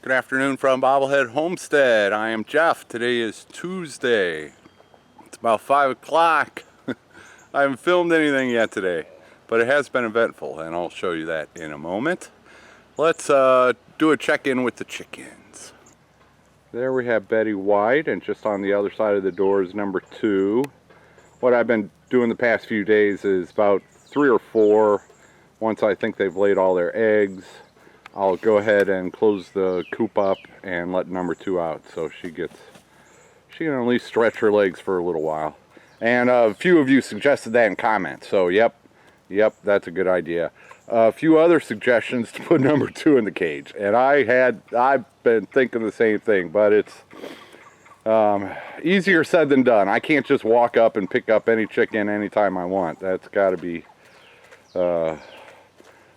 Good afternoon from Bobblehead Homestead. I am Jeff. Today is Tuesday. It's about 5 o'clock. I haven't filmed anything yet today, but it has been eventful, and I'll show you that in a moment. Let's do a check-in with the chickens. There we have Betty White, and just on the other side of the door is number 2. What I've been doing the past few days is about 3 or 4. Once I think they've laid all their eggs, I'll go ahead and close the coop up and let number 2 out, so she can at least stretch her legs for a little while. And a few of you suggested that in comments, so yep, that's a good idea. A few other suggestions to put number 2 in the cage, and I've been thinking the same thing, but it's easier said than done. I can't just walk up and pick up any chicken anytime I want. That's got to be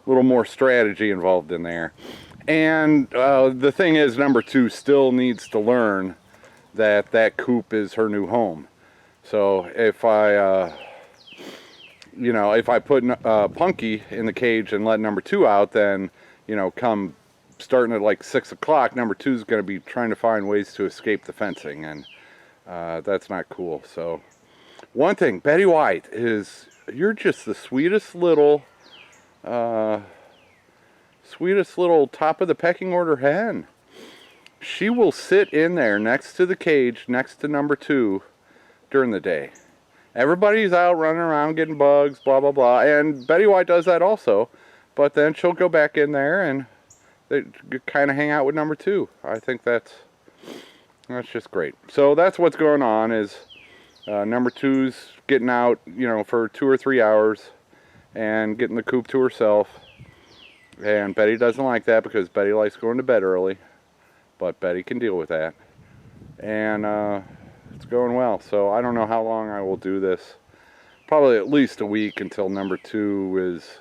little more strategy involved in there. And the thing is, number 2 still needs to learn that that coop is her new home. So if I put Punky in the cage and let number 2 out, then come starting at like 6 o'clock, number 2 is going to be trying to find ways to escape the fencing, and that's not cool. So one thing, Betty White, is you're just the sweetest little top of the pecking order hen. She will sit in there next to the cage, next to number 2 during the day. Everybody's out running around getting bugs, blah blah blah, and Betty White does that also, but then she'll go back in there and they kind of hang out with number 2. I think that's just great. So that's what's going on, is number 2's getting out for 2 or 3 hours and getting the coop to herself. And Betty doesn't like that because Betty likes going to bed early, but Betty can deal with that. And it's going well. So I don't know how long I will do this. Probably at least a week until number 2 is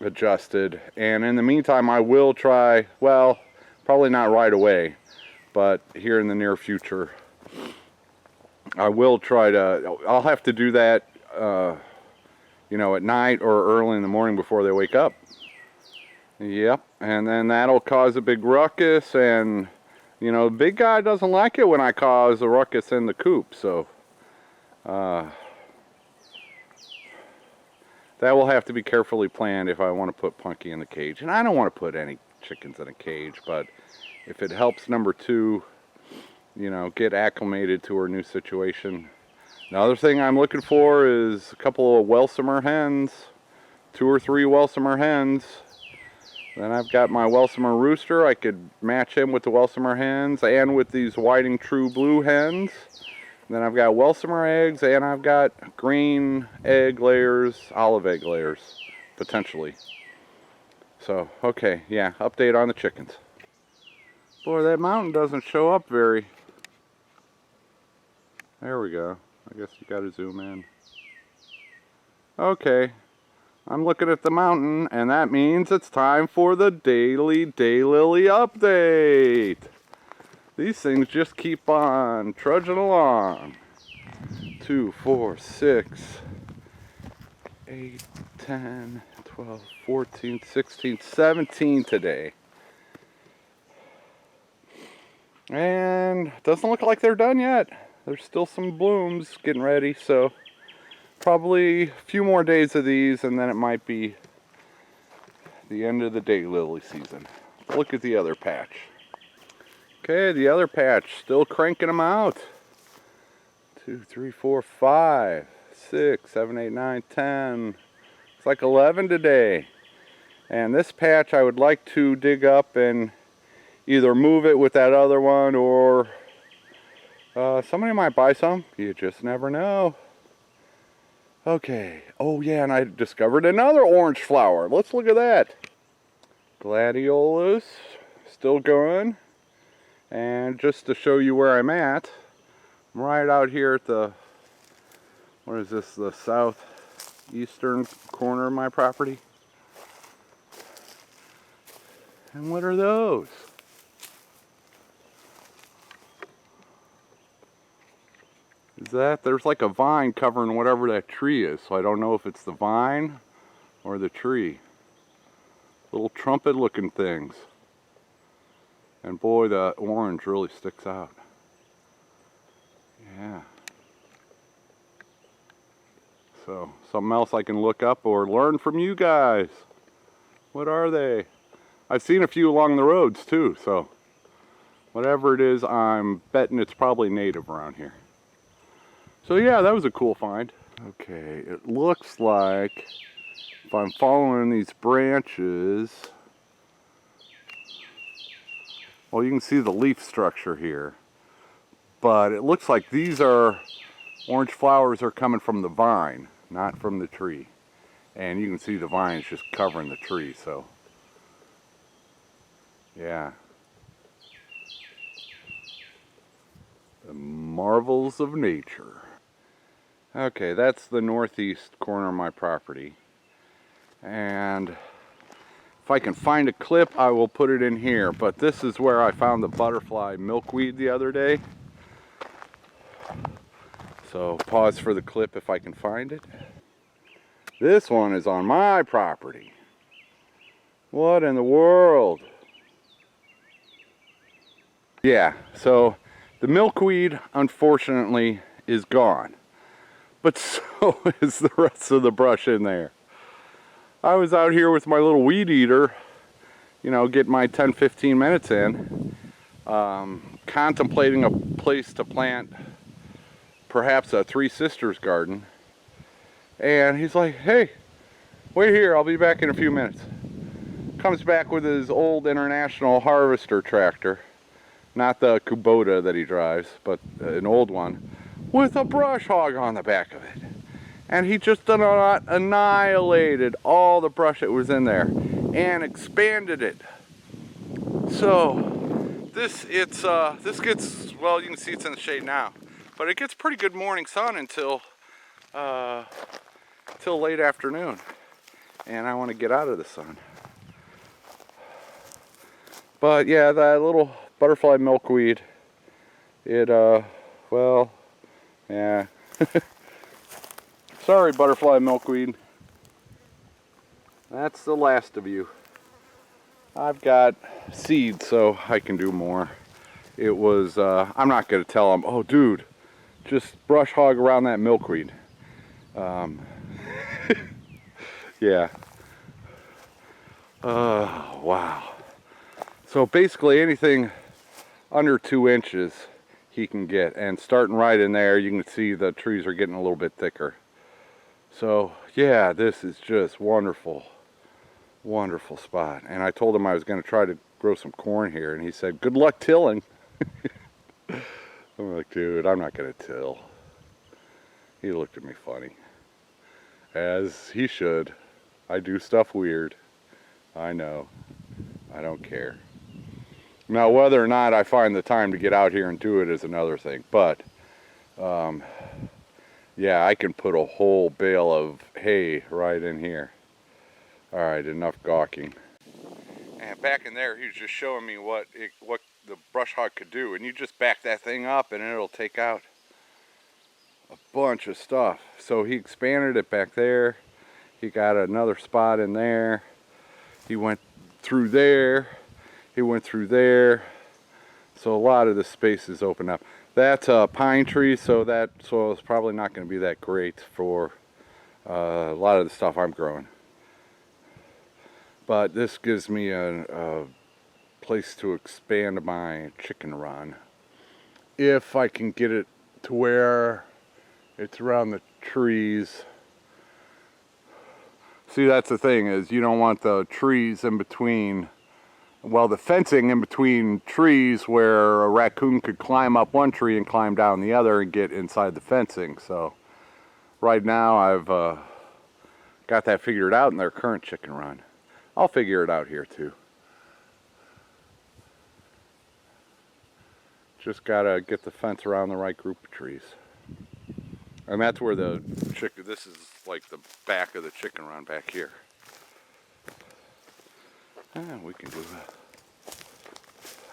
adjusted. And in the meantime, I will try, well, probably not right away, but here in the near future, I will try to, I'll have to do that at night or early in the morning before they wake up. Yep, and then that'll cause a big ruckus, and the big guy doesn't like it when I cause a ruckus in the coop, so that will have to be carefully planned if I want to put Punky in the cage. And I don't want to put any chickens in a cage, but if it helps number 2, get acclimated to her new situation. Another thing I'm looking for is a couple of Welsomer hens, 2 or 3 Welsomer hens. Then I've got my Welsomer rooster. I could match him with the Welsomer hens and with these Whiting True Blue hens. And then I've got Welsomer eggs, and I've got green egg layers, olive egg layers, potentially. So, okay, yeah, update on the chickens. Boy, that mountain doesn't show up very... There we go. I guess you gotta zoom in. Okay. I'm looking at the mountain, and that means it's time for the daily Daylily update. These things just keep on trudging along. 2, 4, 6, 8, 10, 12, 14, 16, 17 today. And it doesn't look like they're done yet. There's still some blooms getting ready, so probably a few more days of these, and then it might be the end of the daylily season. Look at the other patch. Okay, the other patch, still cranking them out. 2, 3, 4, 5, 6, 7, 8, 9, 10. It's like 11 today. And this patch I would like to dig up and either move it with that other one, or somebody might buy some. You just never know. Okay. Oh yeah, and I discovered another orange flower. Let's look at that. Gladiolus, still going. And just to show you where I'm at, I'm right out here at the, what is this, the southeastern corner of my property. And what are those? Is that, there's like a vine covering whatever that tree is, so I don't know if it's the vine or the tree. Little trumpet looking things. And boy, the orange really sticks out. Yeah. So, something else I can look up or learn from you guys. What are they? I've seen a few along the roads too, so whatever it is, I'm betting it's probably native around here. So yeah, that was a cool find. Okay, it looks like if I'm following these branches, well, you can see the leaf structure here, but it looks like these are orange flowers are coming from the vine, not from the tree. And you can see the vines just covering the tree, so yeah. The marvels of nature. Okay, that's the northeast corner of my property. And if I can find a clip, I will put it in here. But this is where I found the butterfly milkweed the other day. So pause for the clip if I can find it. This one is on my property. What in the world? Yeah, so the milkweed, unfortunately, is gone. But so is the rest of the brush in there. I was out here with my little weed eater, you know, getting my 10-15 minutes in, contemplating a place to plant perhaps a Three Sisters garden. And he's like, hey, wait here, I'll be back in a few minutes. Comes back with his old International Harvester tractor. Not the Kubota that he drives, but an old one, with a brush hog on the back of it. And he just annihilated all the brush that was in there and expanded it. So this gets, well, you can see it's in the shade now, but it gets pretty good morning sun until late afternoon. And I want to get out of the sun. But yeah, that little butterfly milkweed, it, well, yeah. Sorry, butterfly milkweed. That's the last of you. I've got seeds, so I can do more. It was, I'm not going to tell them, oh, dude, just brush hog around that milkweed. Yeah. Wow. So basically anything under 2 inches he can get, and starting right in there you can see the trees are getting a little bit thicker. So yeah, this is just wonderful, wonderful spot. And I told him I was going to try to grow some corn here, and he said good luck tilling. I'm like, dude, I'm not going to till. He looked at me funny, as he should. I do stuff weird, I know, I don't care. Now, whether or not I find the time to get out here and do it is another thing. But, yeah, I can put a whole bale of hay right in here. All right, enough gawking. And back in there, he was just showing me what the brush hog could do. And you just back that thing up and it'll take out a bunch of stuff. So he expanded it back there. He got another spot in there. He went through there. He went through there, so a lot of the space is open up. That's a pine tree, so that soil is probably not going to be that great for a lot of the stuff I'm growing. But this gives me a place to expand my chicken run. If I can get it to where it's around the trees. See, that's the thing, is you don't want the trees in between. Well, the fencing in between trees where a raccoon could climb up one tree and climb down the other and get inside the fencing. So right now I've got that figured out in their current chicken run. I'll figure it out here too. Just gotta get the fence around the right group of trees. And that's where the chicken, this is like the back of the chicken run back here. And we can do that.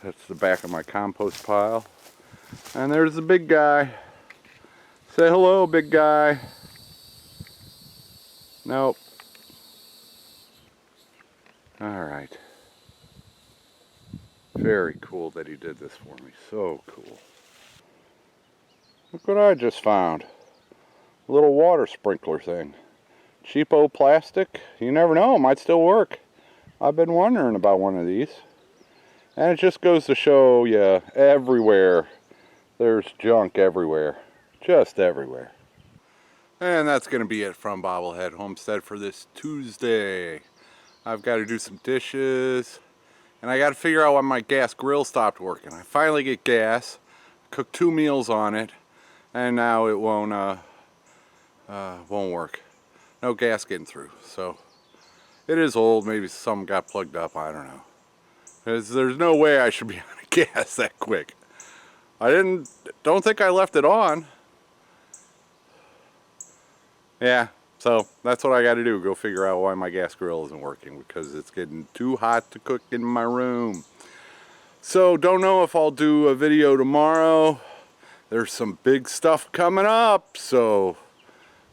That's the back of my compost pile. And there's the big guy. Say hello, big guy. Nope. All right. Very cool that he did this for me. So cool. Look what I just found. A little water sprinkler thing. Cheapo plastic. You never know, it might still work. I've been wondering about one of these. And it just goes to show you, everywhere there's junk everywhere. Just everywhere. And that's going to be it from Bobblehead Homestead for this Tuesday. I've got to do some dishes. And I got to figure out why my gas grill stopped working. I finally get gas. Cooked 2 meals on it. And now it won't work. No gas getting through. So it is old. Maybe something got plugged up. I don't know. Because there's no way I should be out of gas that quick. I don't think I left it on. Yeah, so that's what I got to do. Go figure out why my gas grill isn't working, because it's getting too hot to cook in my room. So don't know if I'll do a video tomorrow. There's some big stuff coming up, so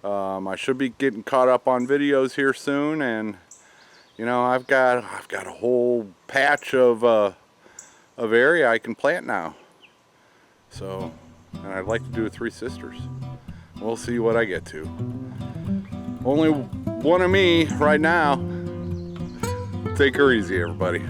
I should be getting caught up on videos here soon. And you know, I've got a whole patch of area I can plant now. So, and I'd like to do a 3 Sisters. We'll see what I get to. Only one of me right now. Take her easy, everybody.